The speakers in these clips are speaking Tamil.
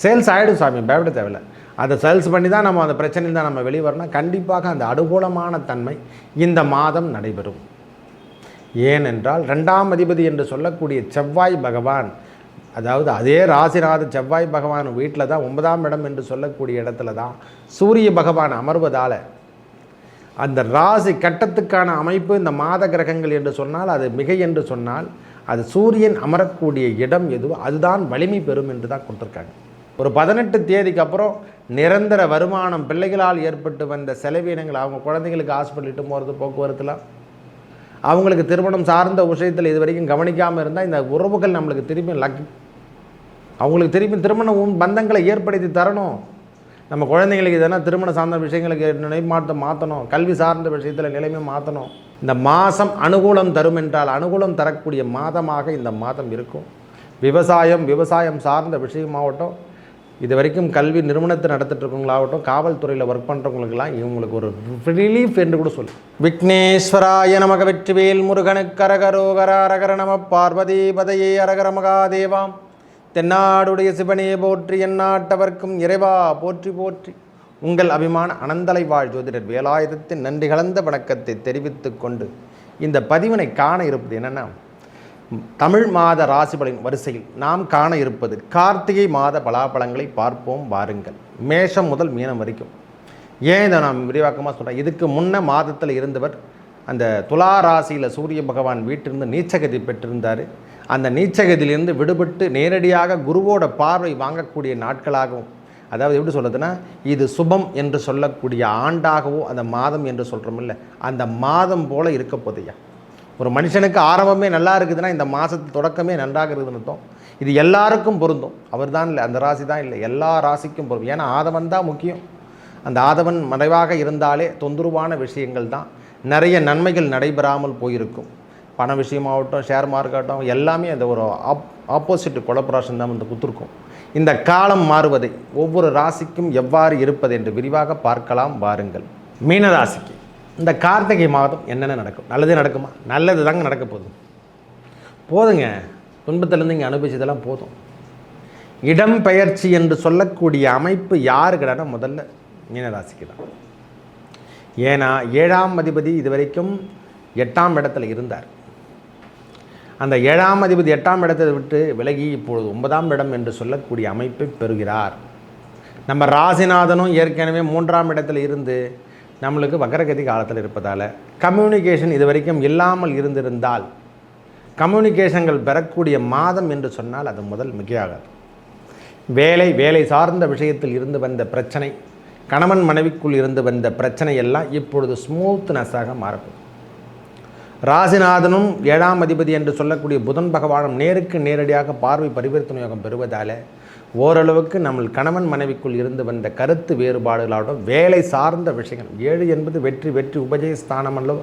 சேல்ஸ் ஆகிடும் சாமி, பயப்பட தேவையில்லை. அதை சேல்ஸ் பண்ணி தான் நம்ம அந்த பிரச்சனையில் தான் நம்ம வெளியே வரணும். கண்டிப்பாக அந்த அனுகூலமான தன்மை இந்த மாதம் நடைபெறும். ஏனென்றால் 2ஆம் அதிபதி என்று சொல்லக்கூடிய செவ்வாய் பகவான், அதாவது அதே ராசிநாத செவ்வாய் பகவான் வீட்டில் தான் 9ஆம் இடம் என்று சொல்லக்கூடிய இடத்துல தான் சூரிய பகவான் அமர்வதால் அந்த ராசி கட்டத்துக்கான அமைப்பு இந்த மாத கிரகங்கள் என்று சொன்னால் அது மிகை என்று சொன்னால் அது சூரியன் அமரக்கூடிய இடம் எதுவோ அதுதான் வலிமை பெறும் என்று தான் கொடுத்துருக்காங்க. ஒரு 18 தேதிக்கு அப்புறம் நிரந்தர வருமானம், பிள்ளைகளால் ஏற்பட்டு வந்த செலவினங்கள், அவங்க குழந்தைங்களுக்கு ஹாஸ்பிட்டலிட்டு போகிறது, போக்குவரத்துலாம், அவங்களுக்கு திருமணம் சார்ந்த விஷயத்தில் இது வரைக்கும் கவனிக்காமல் இருந்தால் இந்த உறவுகள் நம்மளுக்கு திரும்பி அவங்களுக்கு திரும்பி திருமண பந்தங்களை ஏற்படுத்தி தரணும். நம்ம குழந்தைங்களுக்கு எதனா திருமண சார்ந்த விஷயங்களுக்கு மாற்றணும், கல்வி சார்ந்த விஷயத்தில் நிலைமை மாற்றணும். இந்த மாதம் அனுகூலம் தரும் என்றால் அனுகூலம் தரக்கூடிய மாதமாக இந்த மாதம் இருக்கும். விவசாயம் சார்ந்த விஷயமாகட்டும், இது வரைக்கும் கல்வி நிறுவனத்தை நடத்திட்டு இருக்கவங்களாகட்டும், காவல்துறையில் ஒர்க் பண்ணுறவங்களுக்கெல்லாம் இவங்களுக்கு ஒரு ரிலீஃப் என்று கூட சொல்லு. விக்னேஸ்வராய நமக, வெற்றிவேல் முருகனுக்கு அரகரோகர, அரகர நம பார்வதி பதையே, அரகர மகாதேவாம். தென்னாடுடைய சிவனையை போற்றி, எந்நாட்டவர்க்கும் இறைவா போற்றி போற்றி. உங்கள் அபிமான அனந்தலை வாழ் ஜோதிடர் வேலாயுதத்தின் நன்றி கலந்த வணக்கத்தை தெரிவித்து கொண்டு இந்த பதிவினை காண இருப்பது என்னென்னா, தமிழ் மாத ராசிபலின் வரிசையில் நாம் காண இருப்பது கார்த்திகை மாத பலாபலங்களை பார்ப்போம் வாருங்கள். மேஷம் முதல் மீனம் வரைக்கும். ஏன் இதை நான் விரிவாக்கமாக சொல்கிறேன், இதுக்கு முன்ன மாதத்தில் இருந்தவர் அந்த துலா ராசியில் சூரிய பகவான் வீட்டிலிருந்து நீச்சகதி பெற்றிருந்தார். அந்த நீச்சகதியிலிருந்து விடுபட்டு நேரடியாக குருவோட பார்வை வாங்கக்கூடிய நாட்களாகவும், அதாவது எப்படி சொல்கிறதுனா, இது சுபம் என்று சொல்லக்கூடிய ஆண்டாகவோ அந்த மாதம் என்று சொல்கிறோமில்ல, அந்த மாதம் போல் இருக்க போதையா. ஒரு மனுஷனுக்கு ஆரம்பமே நல்லா இருக்குதுன்னா இந்த மாதத்து தொடக்கமே நன்றாக இருக்குதுன்னு அர்த்தம். இது எல்லாருக்கும் பொருந்தும். அவர் தான் இல்லை, அந்த ராசி தான் இல்லை, எல்லா ராசிக்கும் பொருந்தும். ஏன்னா ஆதவன் தான் முக்கியம். அந்த ஆதவன் மறைவாக இருந்தாலே தொந்தரவான விஷயங்கள் தான், நிறைய நன்மைகள் நடைபெறாமல் போயிருக்கும். பண விஷயமாகட்டும், ஷேர் மார்க்கெட்டும், எல்லாமே அந்த ஒரு ஆப்போசிட் கொலபரேஷன் தான் வந்து குத்துருக்கும். இந்த காலம் மாறுவதை ஒவ்வொரு ராசிக்கும் எவ்வாறு இருப்பது என்று விரிவாக பார்க்கலாம் வாருங்கள். மீனராசிக்கு இந்த கார்த்திகை மாதம் என்னென்ன நடக்கும்? நல்லதே நடக்குமா? நல்லது தாங்க நடக்க போதுங்க. துன்பத்திலேருந்து இங்கே அனுபவிச்சதெல்லாம் போதும். இடம் பெயர்ச்சி என்று சொல்லக்கூடிய அமைப்பு யாருக்கிட்டனா முதல்ல மீனராசிக்கு தான். ஏன்னா 7ஆம் அதிபதி இது வரைக்கும் 8ஆம் இடத்துல இருந்தார். அந்த 7ஆம் அதிபதி 8ஆம் இடத்தை விட்டு விலகி இப்பொழுது 9ஆம் இடம் என்று சொல்லக்கூடிய அமைப்பை பெறுகிறார். நம்ம ராசிநாதனும் ஏற்கனவே 3ஆம் இடத்துல இருந்து நம்மளுக்கு வக்கரகதி காலத்தில் இருப்பதால் கம்யூனிகேஷன் இது வரைக்கும் இல்லாமல் இருந்திருந்தால் கம்யூனிகேஷன்கள் பெறக்கூடிய மாதம் என்று சொன்னால் அது முதல் மிகையாகாது. வேலை சார்ந்த விஷயத்தில் இருந்து வந்த பிரச்சனை, கணவன் மனைவிக்குள் இருந்து வந்த பிரச்சனை எல்லாம் இப்பொழுது ஸ்மூத்னஸாக மாறப்படும். ராசிநாதனும் 7ஆம் அதிபதி என்று சொல்லக்கூடிய புதன் பகவானும் நேருக்கு நேரடியாக பார்வை பரிவர்த்தனை யோகம் பெறுவதால் ஓரளவுக்கு நம்ம கணவன் மனைவிக்குள் இருந்து வந்த கருத்து வேறுபாடுகளாகட்டும், வேலை சார்ந்த விஷயங்கள், 7 என்பது வெற்றி உபஜய ஸ்தானம் அல்லவோ.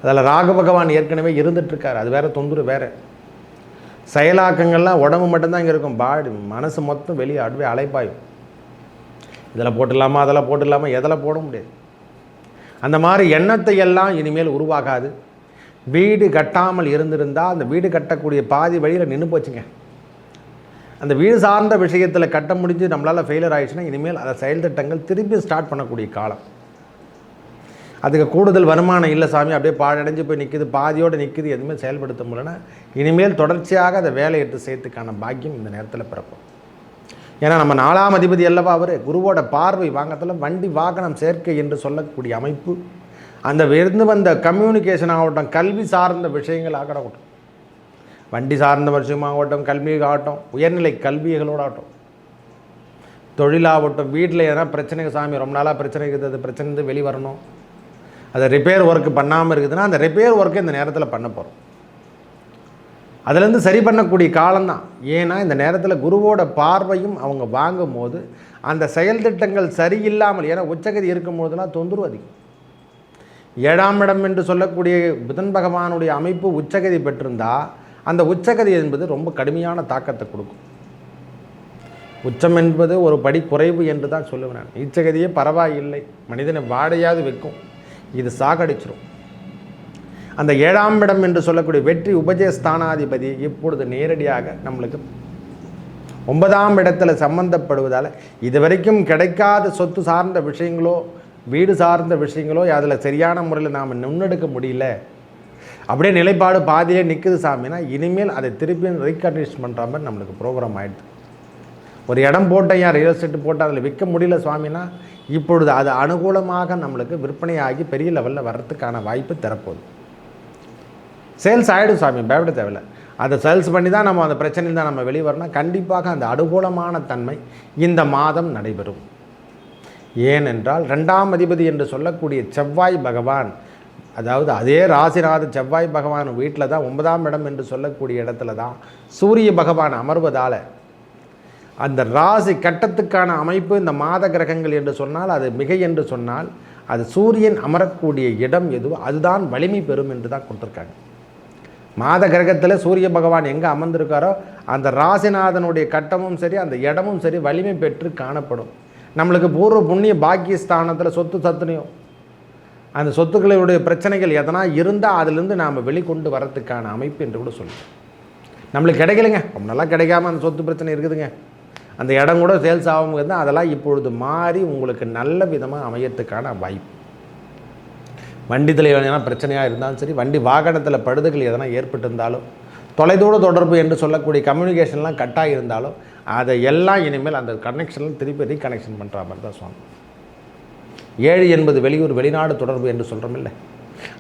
அதில் ராகு பகவான் ஏற்கனவே இருந்துகிட்ருக்கார். அது வேறு தொந்தரவு வேறு. செயலாக்கங்கள்லாம் உடம்பு மட்டும்தான் இங்கே இருக்கும், பாடி மனசு மொத்தம் வெளியே அடுவே அலைப்பாயும். இதில் போட்டுடலாமா, அதில் போட்டுடலாமா, எதில் போட முடியாது. அந்த மாதிரி எண்ணத்தை எல்லாம் இனிமேல் உருவாகாது. வீடு கட்டாமல் இருந்திருந்தால் அந்த வீடு கட்டக்கூடிய பாதி வழியில் நின்று போச்சுங்க. அந்த வீடு சார்ந்த விஷயத்தில் கட்ட முடிஞ்சு நம்மளால் ஃபெயிலியர் ஆகிடுச்சுன்னா இனிமேல் அதை செயல் திட்டங்கள் திருப்பி ஸ்டார்ட் பண்ணக்கூடிய காலம். அதுக்கு கூடுதல் வருமானம் இல்லை சாமி, அப்படியே பாழடைஞ்சு போய் நிற்குது, பாதியோடு நிற்குது, எதுவுமே செயல்படுத்த முடியலன்னா இனிமேல் தொடர்ச்சியாக அதை வேலை எடுத்து சேர்த்துக்கான பாக்கியம் இந்த நேரத்தில் பிறக்கும். ஏன்னா நம்ம 4ஆம் அதிபதி அல்லவா அவர், குருவோட பார்வை வாங்கத்தில் வண்டி வாகனம் சேர்க்கை என்று சொல்லக்கூடிய அமைப்பு, அந்த இருந்து வந்த கம்யூனிகேஷன் ஆகட்டும், கல்வி சார்ந்த விஷயங்கள் ஆகட்டும், வண்டி சார்ந்த விஷயமாகட்டும், கல்வியாகட்டும், உயர்நிலை கல்விகளோடாகட்டும், தொழிலாகட்டும், வீட்டில் எதனா பிரச்சனைக்கு சாமி ரொம்ப நாளாக பிரச்சனை இருக்குது, அது பிரச்சனை வெளிவரணும், அதை ரிப்பேர் ஒர்க்கு பண்ணாமல் இருக்குதுன்னா அந்த ரிப்பேர் ஒர்க்கு இந்த நேரத்தில் பண்ண போகிறோம். அதுலேருந்து சரி பண்ணக்கூடிய காலம்தான். ஏன்னா இந்த நேரத்தில் குருவோட பார்வையும் அவங்க வாங்கும் போது அந்த செயல் திட்டங்கள் சரியில்லாமல், ஏன்னா உச்சகதி இருக்கும் போதெல்லாம் தொந்தரவு அதிகம். 7ஆம் இடம் என்று சொல்லக்கூடிய புதன் பகவானுடைய அமைப்பு உச்சகதி பெற்றிருந்தால் அந்த உச்சகதி என்பது ரொம்ப கடுமையான தாக்கத்தை கொடுக்கும். உச்சம் என்பது ஒரு படி குறைவு என்று தான் சொல்லுவேன் நான். உச்சகதியே பரவாயில்லை, மனிதனை வாடையாவது வைக்கும், இது சாகடிச்சிடும். அந்த 7ஆம் இடம் என்று சொல்லக்கூடிய வெற்றி உபஜய ஸ்தானாதிபதி இப்பொழுது நேரடியாக நம்மளுக்கு 9ஆம் இடத்துல சம்பந்தப்படுவதால் இது வரைக்கும் கிடைக்காத சொத்து சார்ந்த விஷயங்களோ வீடு சார்ந்த விஷயங்களோ அதில் சரியான முறையில் நாம் முன்னெடுக்க முடியல, அப்படியே நிலைப்பாடு பாதியிலே நிற்குது சாமினா, இனிமேல் அதை திருப்பி ரீகண்டிஷன் பண்ணுற மாதிரி நம்மளுக்கு ப்ரோக்ராம் ஆகிடுது. ஒரு இடம் போட்டேன், ஏன் ரியல் எஸ்டேட் போட்டால் அதில் விற்க முடியல சுவாமினா, இப்பொழுது அது அனுகூலமாக நம்மளுக்கு விற்பனையாகி பெரிய லெவலில் வர்றதுக்கான வாய்ப்பு தரப்போகுது. சேல்ஸ் ஆகிடும் சாமி, பயப்பட தேவையில்லை. அதை சேல்ஸ் பண்ணி தான் நம்ம அந்த பிரச்சனையில் தான் நம்ம வெளியே வரணும். கண்டிப்பாக அந்த அனுகூலமான தன்மை இந்த மாதம் நடைபெறும். ஏனென்றால் 2ஆம் அதிபதி என்று சொல்லக்கூடிய செவ்வாய் பகவான், அதாவது அதே ராசிநாத செவ்வாய் பகவான் வீட்டில் தான் 9ஆம் இடம் என்று சொல்லக்கூடிய இடத்துல தான் சூரிய பகவான் அமர்வதால் அந்த ராசி கட்டத்துக்கான அமைப்பு இந்த மாத கிரகங்கள் என்று சொன்னால் அது மிகை என்று சொன்னால் அது சூரியன் அமரக்கூடிய இடம் எதுவோ அதுதான் வலிமை பெறும் என்று தான் கொடுத்துருக்காங்க. மாத கிரகத்தில் சூரிய பகவான் எங்கே அமர்ந்திருக்காரோ அந்த ராசிநாதனுடைய கட்டமும் சரி அந்த இடமும் சரி வலிமை பெற்று காணப்படும். நம்மளுக்கு பூர்வ புண்ணிய பாக்கியஸ்தானத்தில் சொத்து சத்துனையும் அந்த சொத்துக்களுடைய பிரச்சனைகள் எதனா இருந்தால் அதிலிருந்து நாம் வெளிக்கொண்டு வரத்துக்கான அமைப்பு என்று கூட சொல்லுவோம். நம்மளுக்கு கிடைக்கலைங்க, ரொம்ப நல்லா கிடைக்காம அந்த சொத்து பிரச்சனை இருக்குதுங்க, அந்த இடம் கூட சேல்ஸ் ஆகும்போது தான் அதெல்லாம் இப்பொழுது மாறி உங்களுக்கு நல்ல விதமாக அமையத்துக்கான வாய்ப்பு. வண்டித்தில் எதனா பிரச்சனையாக இருந்தாலும் சரி, வண்டி வாகனத்தில் பழுதுகள் எதனா ஏற்பட்டிருந்தாலும், தொலைதூர தொடர்பு என்று சொல்லக்கூடிய கம்யூனிகேஷன்லாம் கட்டாக இருந்தாலும் அதை எல்லாம் இனிமேல் அந்த கனெக்ஷன்லாம் திருப்பி ரீகனெக்ஷன் பண்ணுற மாதிரி தான் சொன்னோம். 7 என்பது வெளியூர் வெளிநாடு தொடர்பு என்று சொல்கிறோம் இல்லை,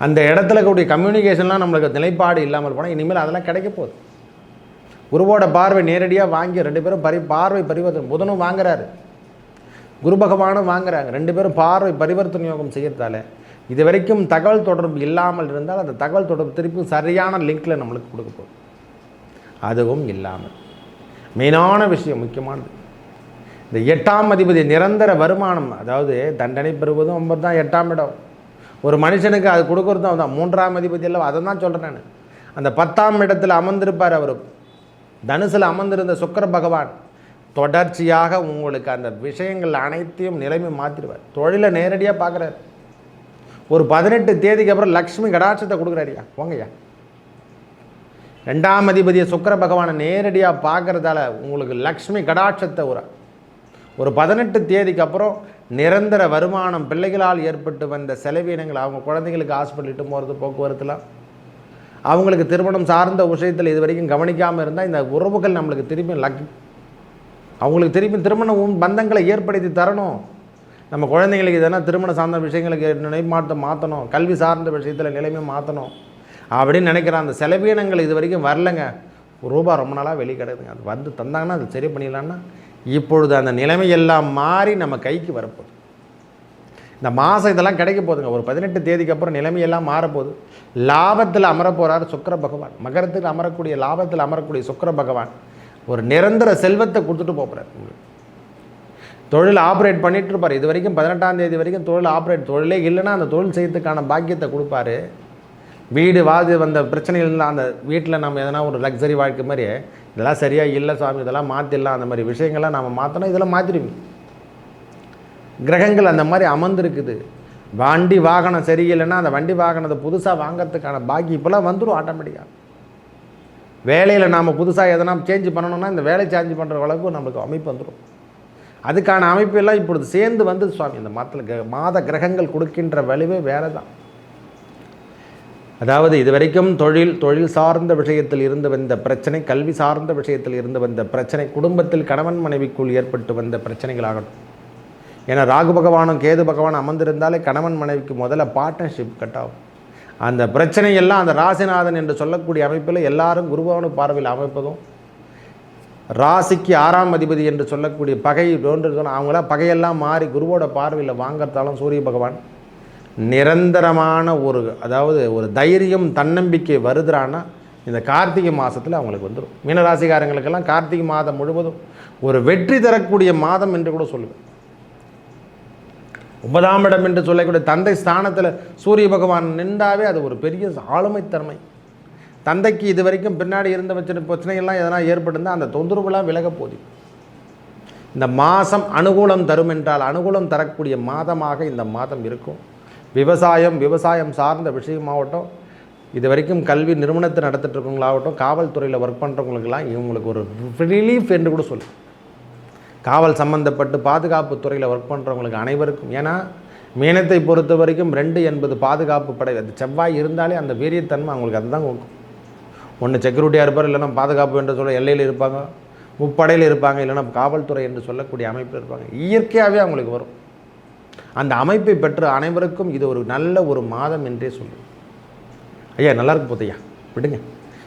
அந்த இடத்துல கூடிய கம்யூனிகேஷன்லாம் நம்மளுக்கு நிலைப்பாடு இல்லாமல் போனால் இனிமேல் அதெல்லாம் கிடைக்க போகுது. குருவோட பார்வை நேரடியாக வாங்கி 2 பேரும் பார்வை பரிவர்த்தனை, புதனும் வாங்குறாரு, குரு பகவானும் வாங்குறாங்க, 2 பேரும் பார்வை பரிவர்த்தனை யோகம் செய்யறதால இது வரைக்கும் தகவல் தொடர்பு இல்லாமல் இருந்தால் அந்த தகவல் தொடர்பு திருப்பி சரியான லிங்கில் நம்மளுக்கு கொடுக்க போகுது. அதுவும் இல்லாமல் மெயினான விஷயம் முக்கியமானது, இந்த 8ஆம் அதிபதி நிரந்தர வருமானம், அதாவது தண்டனை பெறுவதும் 9 தான் 8ஆம் இடம். ஒரு மனுஷனுக்கு அது கொடுக்குறதும் தான் 3ஆம் அதிபதி எல்லாம், அதை தான் சொல்கிறேன் நான். அந்த 10ஆம் இடத்தில் அமர்ந்திருப்பார் அவர், தனுசில் அமர்ந்திருந்த சுக்கிர பகவான் தொடர்ச்சியாக உங்களுக்கு அந்த விஷயங்கள் அனைத்தையும் நிலைமை மாற்றிடுவார். தொழிலை நேரடியாக பார்க்குறாரு. ஒரு 18 தேதிக்கு அப்புறம் லக்ஷ்மி கடாட்சத்தை கொடுக்குறாரியா, போங்கய்யா. 2ஆம் அதிபதியை சுக்கிர பகவானை நேரடியாக பார்க்குறதால உங்களுக்கு லக்ஷ்மி கடாட்சத்தை ஒரு 18 தேதிக்கு அப்புறம் நிரந்தர வருமானம், பிள்ளைகளால் ஏற்பட்டு வந்த செலவினங்கள், அவங்க குழந்தைங்களுக்கு ஹாஸ்பிட்டலிட்டு போகிறது, போக்குவரத்துலாம், அவங்களுக்கு திருமணம் சார்ந்த விஷயத்தில் இது வரைக்கும் கவனிக்காமல் இருந்தால் இந்த உறவுகள் நம்மளுக்கு திரும்பி அவங்களுக்கு திரும்பி திருமண பந்தங்களை ஏற்படுத்தி தரணும். நம்ம குழந்தைங்களுக்கு எதனா திருமணம் சார்ந்த விஷயங்களுக்கு மாற்றணும், கல்வி சார்ந்த விஷயத்தில் நிலைமை மாற்றணும் அப்படின்னு நினைக்கிற அந்த செலவீனங்கள் இது வரைக்கும் வரலைங்க. ரூபா ரொம்ப நாளாக வெளியே கிடையாதுங்க. அது வந்து தந்தாங்கன்னா அது சரி பண்ணிடலான்னா இப்பொழுது அந்த நிலைமையெல்லாம் மாறி நம்ம கைக்கு வரப்போகுது. இந்த மாதம் இதெல்லாம் கிடைக்க போகுதுங்க. ஒரு 18 தேதிக்கு அப்புறம் நிலைமையெல்லாம் மாறப்போகுது. லாபத்தில் அமரப்போகிறார் சுக்கிர பகவான். மகரத்தில் அமரக்கூடிய, லாபத்தில் அமரக்கூடிய சுக்கிர பகவான் ஒரு நிரந்தர செல்வத்தை கொடுத்துட்டு போகிறார். உங்களுக்கு தொழில் ஆப்ரேட் பண்ணிகிட்டு இருப்பார். இது வரைக்கும் 18ஆம் தேதி வரைக்கும் தொழிலே இல்லைன்னா அந்த தொழில் செய்யறதுக்கான பாக்கியத்தை கொடுப்பாரு. வீடு வந்த பிரச்சனைகள், அந்த வீட்டில் நம்ம எதனா ஒரு லக்ஸரி வாழ்க்கை மாதிரி இதெல்லாம் சரியாக இல்லை சுவாமி, இதெல்லாம் மாற்றிடலாம், அந்த மாதிரி விஷயங்கள்லாம் நம்ம மாற்றணும், இதெல்லாம் மாற்றிடுவீங்க. கிரகங்கள் அந்த மாதிரி அமர்ந்துருக்குது. வண்டி வாகனம் சரியில்லைன்னா அந்த வண்டி வாகனத்தை புதுசாக வாங்கிறதுக்கான பாக்கி இப்போலாம் வந்துடும் ஆட்டோமேட்டிக்காக. வேலையில் நாம் புதுசாக எதனா சேஞ்ச் பண்ணணும்னா இந்த வேலை சேஞ்ச் பண்ணுற அளவுக்கு நம்மளுக்கு அமைப்பு வந்துடும். அதுக்கான அமைப்பு எல்லாம் இப்பொழுது சேர்ந்து வந்து சுவாமி இந்த மாத கிரகங்கள் கொடுக்கின்ற வலிவே வேறு தான். அதாவது இது வரைக்கும் தொழில் சார்ந்த விஷயத்தில் இருந்து வந்த பிரச்சனை, கல்வி சார்ந்த விஷயத்தில் இருந்து வந்த பிரச்சனை, குடும்பத்தில் கணவன் மனைவிக்குள் ஏற்பட்டு வந்த பிரச்சனைகளாகட்டும். ஏன்னா ராகு பகவானும் கேது பகவானும் அமர்ந்திருந்தாலே கணவன் மனைவிக்கு முதல்ல பார்ட்னர்ஷிப் கட் ஆகும். அந்த பிரச்சனையெல்லாம் அந்த ராசிநாதன் என்று சொல்லக்கூடிய அமைப்பில் எல்லாரும் குருபவனு பார்வையில் அமைப்பதும், ராசிக்கு 6ஆம் அதிபதி என்று சொல்லக்கூடிய பகை அவங்களாம் பகையெல்லாம் மாறி குருவோட பார்வையில் வாங்கறதாலும் சூரிய பகவான் நிரந்தரமான ஒரு தைரியம், தன்னம்பிக்கை வருதுறான்னா இந்த கார்த்திகை மாதத்தில் அவங்களுக்கு வந்துடும். மீனராசிக்காரங்களுக்கெல்லாம் கார்த்திகை மாதம் முழுவதும் ஒரு வெற்றி தரக்கூடிய மாதம் என்று கூட சொல்லுவேன். 9ஆம் இடம் என்று சொல்லக்கூடிய தந்தை ஸ்தானத்தில் சூரிய பகவான் நின்றாவே அது ஒரு பெரிய ஆளுமைத்தன்மை. தந்தைக்கு இது வரைக்கும் பின்னாடி இருந்த வச்சிருந்த பிரச்சனைகள்லாம் எதனா ஏற்பட்டிருந்தால் அந்த தொந்தரவுலாம் விலக போகுது. இந்த மாதம் அனுகூலம் தரும் என்றால் அனுகூலம் தரக்கூடிய மாதமாக இந்த மாதம் இருக்கும். விவசாயம் சார்ந்த விஷயமாகட்டும், இது வரைக்கும் கல்வி நிறுவனத்தை நடத்திட்டு இருக்கவங்களாகட்டும், காவல்துறையில் ஒர்க் பண்ணுறவங்களுக்கெல்லாம் இவங்களுக்கு ஒரு ரிலீஃப் என்று கூட சொல்லு. காவல் சம்மந்தப்பட்டு பாதுகாப்பு துறையில் ஒர்க் பண்ணுறவங்களுக்கு அனைவருக்கும். ஏன்னா மீனத்தை பொறுத்த வரைக்கும் 2 என்பது பாதுகாப்பு படை. அது செவ்வாய் இருந்தாலே அந்த வீரியத்தன்மை அவங்களுக்கு அதுதான் கொடுக்கும். ஒன்று செக்யூரிட்டியாக இருப்பார், இல்லைன்னா பாதுகாப்பு என்று சொல்ல எல்லையில் இருப்பாங்க, முப்படையில் இருப்பாங்க, இல்லைன்னா காவல்துறை என்று சொல்லக்கூடிய அமைப்பில் இருப்பாங்க. இயற்கையாகவே அவங்களுக்கு வரும். அந்த அமைப்பை பெற்ற அனைவருக்கும் இது ஒரு நல்ல ஒரு மாதம் என்றே சொல்லுவோம். ஐயா நல்லா இருக்கு போதையா விடுங்க.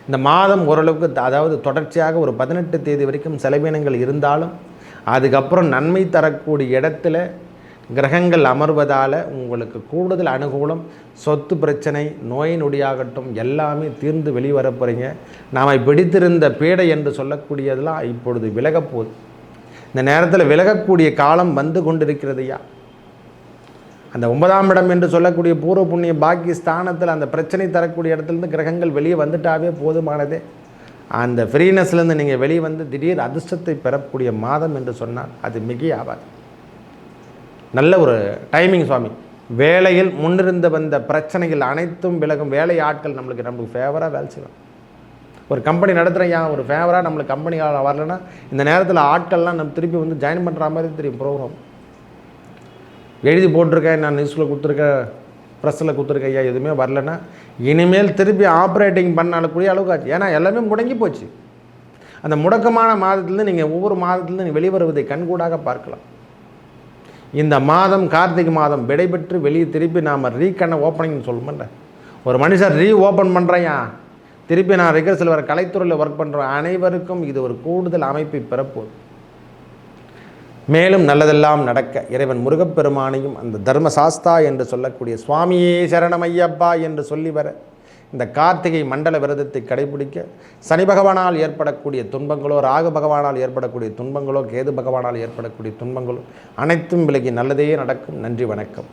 இந்த மாதம் ஓரளவுக்கு, அதாவது தொடர்ச்சியாக ஒரு 18 தேதி வரைக்கும் செலவினங்கள் இருந்தாலும் அதுக்கப்புறம் நன்மை தரக்கூடிய இடத்துல கிரகங்கள் அமர்வதால் உங்களுக்கு கூடுதல் அனுகூலம். சொத்து பிரச்சனை, நோய் நொடியாகட்டும் எல்லாமே தீர்ந்து வெளிவர போகிறீங்க. நாம் பிடித்திருந்த பீடை என்று சொல்லக்கூடியதெல்லாம் இப்பொழுது விலகப்போகுது. இந்த நேரத்தில் விலகக்கூடிய காலம் வந்து கொண்டிருக்கிறதையா. அந்த 9ஆம் இடம் என்று சொல்லக்கூடிய பூர்வ புண்ணிய பாக்கிய ஸ்தானத்தில் அந்த பிரச்சனை தரக்கூடிய இடத்துலேருந்து கிரகங்கள் வெளியே வந்துட்டாவே போதுமானதே. அந்த ஃப்ரீனஸ்லேருந்து நீங்கள் வெளியே வந்து திடீர் அதிர்ஷ்டத்தை பெறக்கூடிய மாதம் என்று சொன்னால் அது மிகையாகாது. நல்ல ஒரு டைமிங் சுவாமி. வேலையில் முன்னிருந்து வந்த பிரச்சனைகள் அனைத்தும் விலகும். வேலை ஆட்கள் நம்மளுக்கு ஃபேவராக வேலை செய்வோம். ஒரு கம்பெனி நடத்துகிறேன், ஒரு ஃபேவராக நம்மளுக்கு கம்பெனி வரலன்னா இந்த நேரத்தில் ஆட்கள்லாம் நம்ம திருப்பி வந்து ஜாயின் பண்ணுற மாதிரி தெரியும். ப்ரோக்ராம் எழுதி போட்டிருக்கேன், நான் நியூஸில் கொடுத்துருக்கேன், ப்ரெஸ்ஸில் கொடுத்துருக்கேன், ஐயா எதுவுமே வரலன்னா இனிமேல் திருப்பி ஆப்ரேட்டிங் பண்ணக்கூடிய அளவுக்கு ஆச்சு. ஏன்னா எல்லாமே முடங்கி போச்சு. அந்த முடக்கமான மாதத்துலேருந்து நீங்கள் ஒவ்வொரு மாதத்துலேருந்து நீங்கள் வெளிவருவதை கண்கூடாக பார்க்கலாம். இந்த மாதம் கார்த்திகை மாதம் விடைபெற்று வெளியே திருப்பி நாம் ரீகண்ண ஓப்பனிங்னு சொல்லுமல்ல, ஒரு மனுஷன் ஓப்பன் பண்ணுறேயா, திருப்பி நான் ரிகர்சல் வர கலைத்துறையில் ஒர்க் பண்ணுறேன், அனைவருக்கும் இது ஒரு கூடுதல் அமைப்பை பெறப்போகுது. மேலும் நல்லதெல்லாம் நடக்க இறைவன் முருகப்பெருமானையும் அந்த தர்மசாஸ்தா என்று சொல்லக்கூடிய சுவாமியே சரணமையப்பா என்று சொல்லி வர இந்த கார்த்திகை மண்டல விரதத்தை கடைபிடிக்க சனி பகவானால் ஏற்படக்கூடிய துன்பங்களோ, ராகு பகவானால் ஏற்படக்கூடிய துன்பங்களோ, கேது பகவானால் ஏற்படக்கூடிய துன்பங்களோ அனைத்தும் விலகி நல்லதே நடக்கும். நன்றி, வணக்கம்.